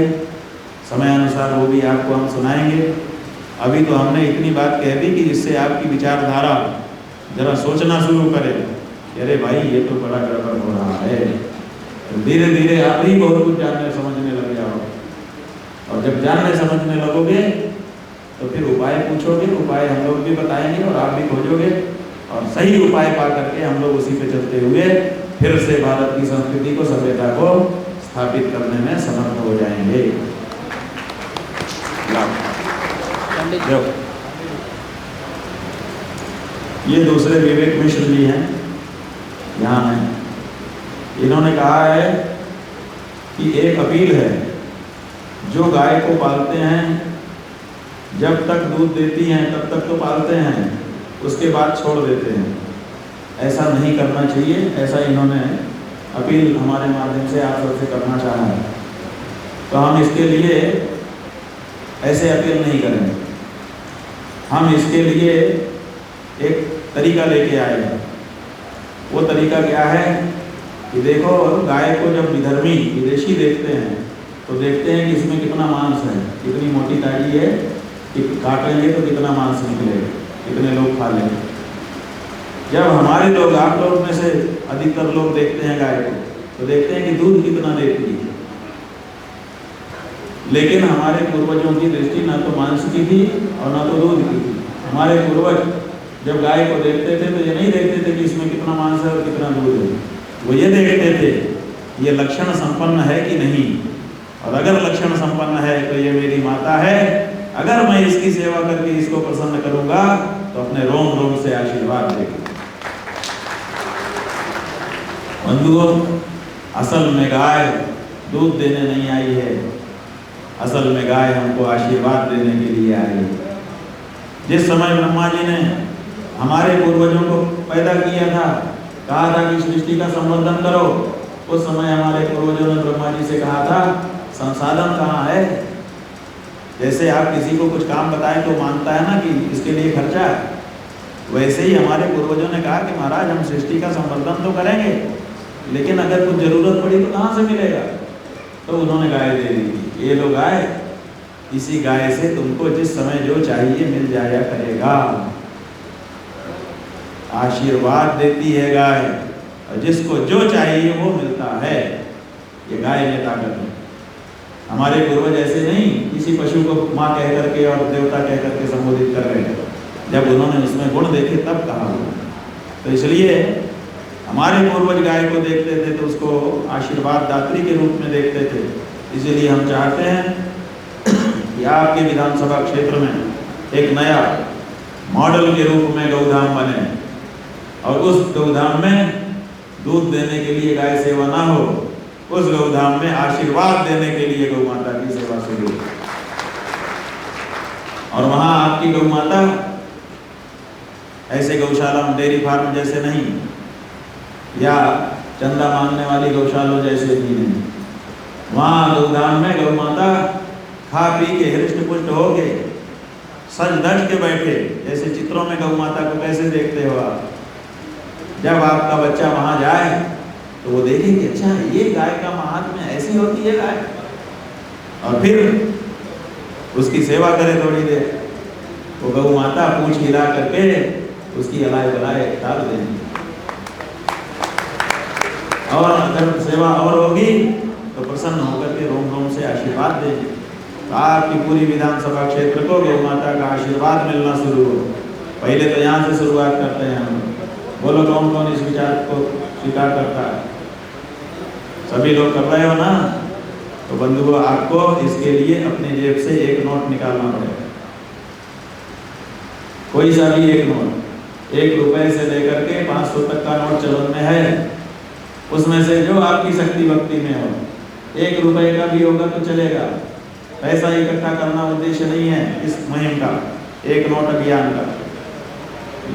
समय अनुसार वो भी आपको हम सुनाएंगे। अभी तो हमने इतनी बात कह दी कि जिससे आपकी विचारधारा जरा सोचना शुरू करे, अरे भाई ये तो बड़ा गड़बड़ हो रहा है। धीरे धीरे आप ही बहुत कुछ जानने समझने लग जाओ, और जब जानने समझने लगोगे तो फिर उपाय पूछोगे, उपाय हम लोग भी बताएंगे और आप भी खोजोगे, और सही उपाय पा करके हम लोग उसी पे चलते हुए फिर से भारत की संस्कृति को, सभ्यता को स्थापित करने में समर्थ हो जाएंगे। ये दूसरे विवेक मिश्र जी हैं यहाँ में, इन्होंने कहा है कि एक अपील है, जो गाय को पालते हैं जब तक दूध देती हैं तब तक तो पालते हैं, उसके बाद छोड़ देते हैं, ऐसा नहीं करना चाहिए। ऐसा इन्होंने अपील हमारे माध्यम से आप सबसे करना चाहा है। तो हम इसके लिए ऐसे अपील नहीं करेंगे, हम इसके लिए एक तरीका लेके आए हैं। वो तरीका क्या है कि देखो, गाय को जब विधर्मी विदेशी देखते हैं तो देखते हैं कि इसमें कितना मांस है, कितनी मोटी ताजी है, कि काटेंगे तो कितना मांस निकलेगा, कितने लोग खा लेंगे। जब हमारे लोग, आप लोग में से अधिकतर लोग देखते हैं गाय को, तो देखते हैं कि दूध कितना देती है। लेकिन हमारे पूर्वजों की दृष्टि ना तो मांस की थी और ना तो दूध की थी। हमारे पूर्वज जब गाय को देखते थे तो ये नहीं देखते थे कि इसमें कितना मांस है और कितना दूध है, वो ये देखते थे ये लक्षण संपन्न है कि नहीं, और अगर लक्षण संपन्न है तो ये मेरी माता है, अगर मैं इसकी सेवा करके इसको प्रसन्न करूंगा तो अपने रोम रोम से आशीर्वाद देगी। बंधुओं, असल में गाय दूध देने नहीं आई है, असल में गाय हमको आशीर्वाद देने के लिए आई है। जिस समय ब्रह्मा जी ने हमारे पूर्वजों को पैदा किया था, कहा था कि सृष्टि का संवर्धन करो, उस समय हमारे पूर्वजों ने ब्रह्मा जी से कहा था संसाधन कहाँ है। जैसे आप किसी को कुछ काम बताएं तो मानता है ना कि इसके लिए खर्चा है, वैसे ही हमारे पूर्वजों ने कहा कि महाराज हम सृष्टि का संवर्धन तो करेंगे, लेकिन अगर कुछ जरूरत पड़ी तो कहाँ से मिलेगा। तो उन्होंने गाय दे दी, ये लो गाय, इसी गाय से तुमको जिस समय जो चाहिए मिल जाया करेगा। आशीर्वाद देती है गाय, और जिसको जो चाहिए वो मिलता है। ये गाय में ताकत है। हमारे पूर्वज ऐसे नहीं किसी पशु को माँ कह करके और देवता कह करके संबोधित कर रहे हैं, जब उन्होंने उसमें गुण देखे तब कहा। तो इसलिए हमारे पूर्वज गाय को देखते थे तो उसको आशीर्वाद दात्री के रूप में देखते थे। इसीलिए हम चाहते हैं कि आपके विधानसभा क्षेत्र में एक नया मॉडल के रूप में गौधाम बने, और उस गौधाम में दूध देने के लिए गाय सेवा ना हो, उस गौधाम में आशीर्वाद देने के लिए गौ माता की सेवा शुरू हो। और वहां आपकी गौ माता ऐसे गौशाला डेयरी फार्म जैसे नहीं, या चंदा मांगने वाली गौशालों जैसे भी नहीं। वहां गौधाम में गौ माता खा पी के हृष्ट पुष्ट हो के सज धज के बैठे, जैसे चित्रों में गौ माता को कैसे देखते हो आप। जब आपका बच्चा वहां जाए तो वो देखे कि अच्छा ये गाय का महात्म्य ऐसी होती है गाय, और फिर उसकी सेवा करे थोड़ी देर। वो गौ माता पूंछ हिला करके उसकी अलाय बलाय डाल देंगी, और अगर सेवा और होगी तो प्रसन्न होकर के रोम रोम से आशीर्वाद देंगे। तो आपकी पूरी विधानसभा क्षेत्र को गौ माता का आशीर्वाद मिलना शुरू हो। पहले तो यहाँ से शुरुआत करते हैं हम। बोलो कौन कौन इस विचार को स्वीकार करता है? सभी लोग कर रहे हो ना? तो बंधुओं, आपको इसके लिए अपने जेब से एक नोट निकालना पड़ेगा, कोई सा भी एक नोट। 1 रुपए से लेकर के 500 तक का नोट चलन में है, उसमें से जो आपकी शक्ति भक्ति में हो। 1 रुपए का भी होगा तो चलेगा। पैसा इकट्ठा करना उद्देश्य नहीं है इस मुहिम का, एक नोट अभियान का।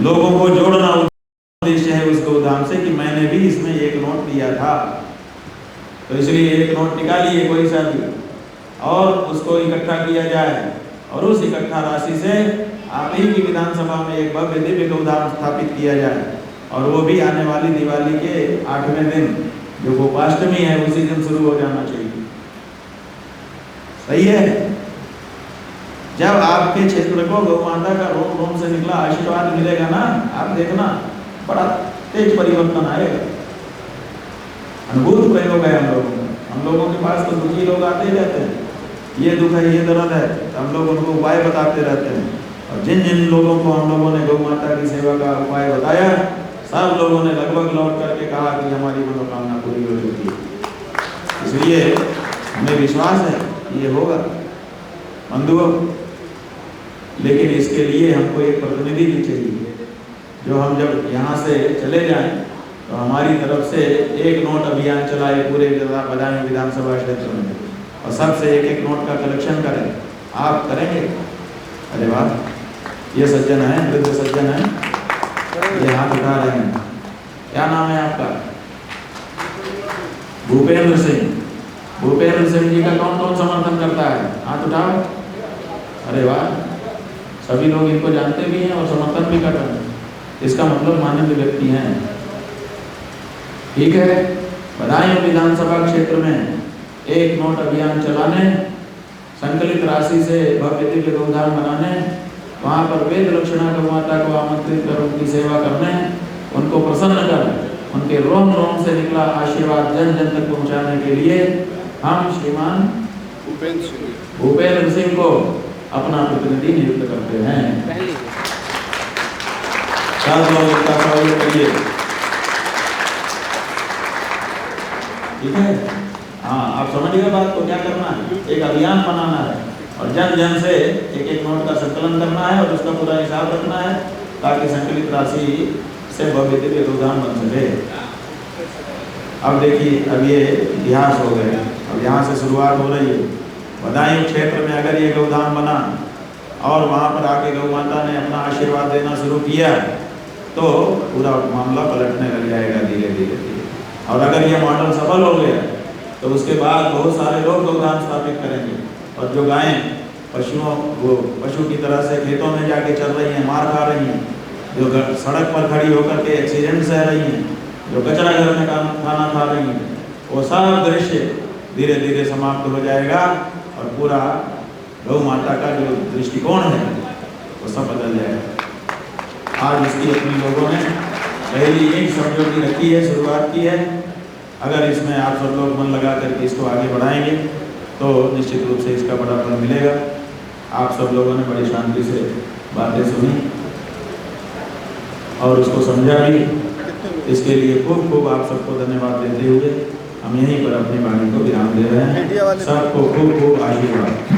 लोगों को जोड़ना उद्देश्य है उस गौधाम से कि मैंने भी इसमें एक नोट दिया था। तो इसलिए एक नोट निकालिए कोई सा भी, और उसको इकट्ठा किया जाए। और उस इकट्ठा राशि से आप ही की विधानसभा में एक भव्य दिव्य गौधाम स्थापित किया जाए, और वो भी आने वाली दिवाली के 8वें दिन, जो गोपाष्टमी है, उसी दिन शुरू हो जाना चाहिए। सही है। जब आपके क्षेत्र को गौ माता का रोम रोम से निकला आशीर्वाद मिलेगा ना, आप देखना बड़ा तेज परिवर्तन आएगा। अनुभूत प्रयोग है हम लोगों के पास तो दुखी लोग आते ही रहते हैं, ये दुख है, ये दर्द है, तो हम लोग उनको उपाय बताते रहते हैं। और जिन जिन लोगों को हम लोगों ने गौ माता की सेवा का उपाय बताया, सब लोगों ने लगभग लौट करके कहा कि हमारी मनोकामना पूरी हो चुकी है। इसलिए हमें विश्वास है कि ये होगा बंधुओं। लेकिन इसके लिए हमको एक प्रतिनिधि भी चाहिए, जो हम जब यहाँ से चले जाएं तो हमारी तरफ से एक नोट अभियान चलाए पूरे बदायूं विधानसभा क्षेत्र में, और सबसे एक एक नोट का कलेक्शन करें। आप करेंगे? अरे वाह, ये सज्जन है, वृद्ध सज्जन है, ये हाथ उठा रहे हैं। क्या नाम है आपका? भूपेंद्र सिंह। भूपेंद्र सिंह जी का कौन कौन समर्थन करता है? हाथ उठाओ। अरे वाह, सभी लोग इनको जानते भी हैं और समर्थन भी कर रहे हैं। इसका मतलब माननीय व्यक्ति हैं। ठीक है, बदायूं विधानसभा क्षेत्र में एक नोट अभियान चलाने, संकलित राशि से भव्य दिव्य गौधाम बनाने, वहाँ पर वेद लक्षणा गौ माता को आमंत्रित कर उनकी सेवा करने, उनको प्रसन्न कर उनके रोम रोम से निकला आशीर्वाद जन जन तक पहुँचाने के लिए हम श्रीमान भूपेंद्र सिंह को अपना प्रतिनिधि नियुक्त करते हैं। सब लोग इसका सहयोग करिए। ठीक है, हाँ, आप समझ गए बात को। क्या करना है? एक अभियान बनाना है और जन जन से एक एक नोट का संकलन करना है और उसका पूरा हिसाब रखना है, ताकि संकलित राशि से भव्य दिव्य गौधाम बन सके। अब देखिए, अब ये इतिहास हो गए, अब यहाँ से शुरुआत हो रही है। बदायूं क्षेत्र में अगर ये गौधाम बना और वहाँ पर आके गौ माता ने अपना आशीर्वाद देना शुरू किया, तो पूरा मामला पलटने लग जाएगा धीरे धीरे धीरे। और अगर ये मॉडल सफल हो गया तो उसके बाद बहुत सारे लोग गौधाम स्थापित करेंगे, और जो गायें पशुओं वो पशु की तरह से खेतों में जाके चल रही हैं, मार खा रही हैं, जो सड़क पर खड़ी होकर के एक्सीडेंट सह रही हैं, जो कचरा घर में खाना खा रही हैं, वो सब दृश्य धीरे धीरे समाप्त हो जाएगा और पूरा गौ माता का जो दृष्टिकोण है वो सब बदल जाएगा। आज इसकी अपनी लोगों ने पहली एक समझो की रखी है, शुरुआत की है। अगर इसमें आप सब लोग मन लगा करके इसको आगे बढ़ाएंगे तो निश्चित रूप से इसका बड़ा फल मिलेगा। आप सब लोगों ने बड़ी शांति से बातें सुनी और उसको समझा भी। इसके लिए खूब खूब आप सबको धन्यवाद देते हुए हम यहीं पर अपनी वाणी को विराम दे रहे हैं। सबको खूब खूब आशीर्वाद।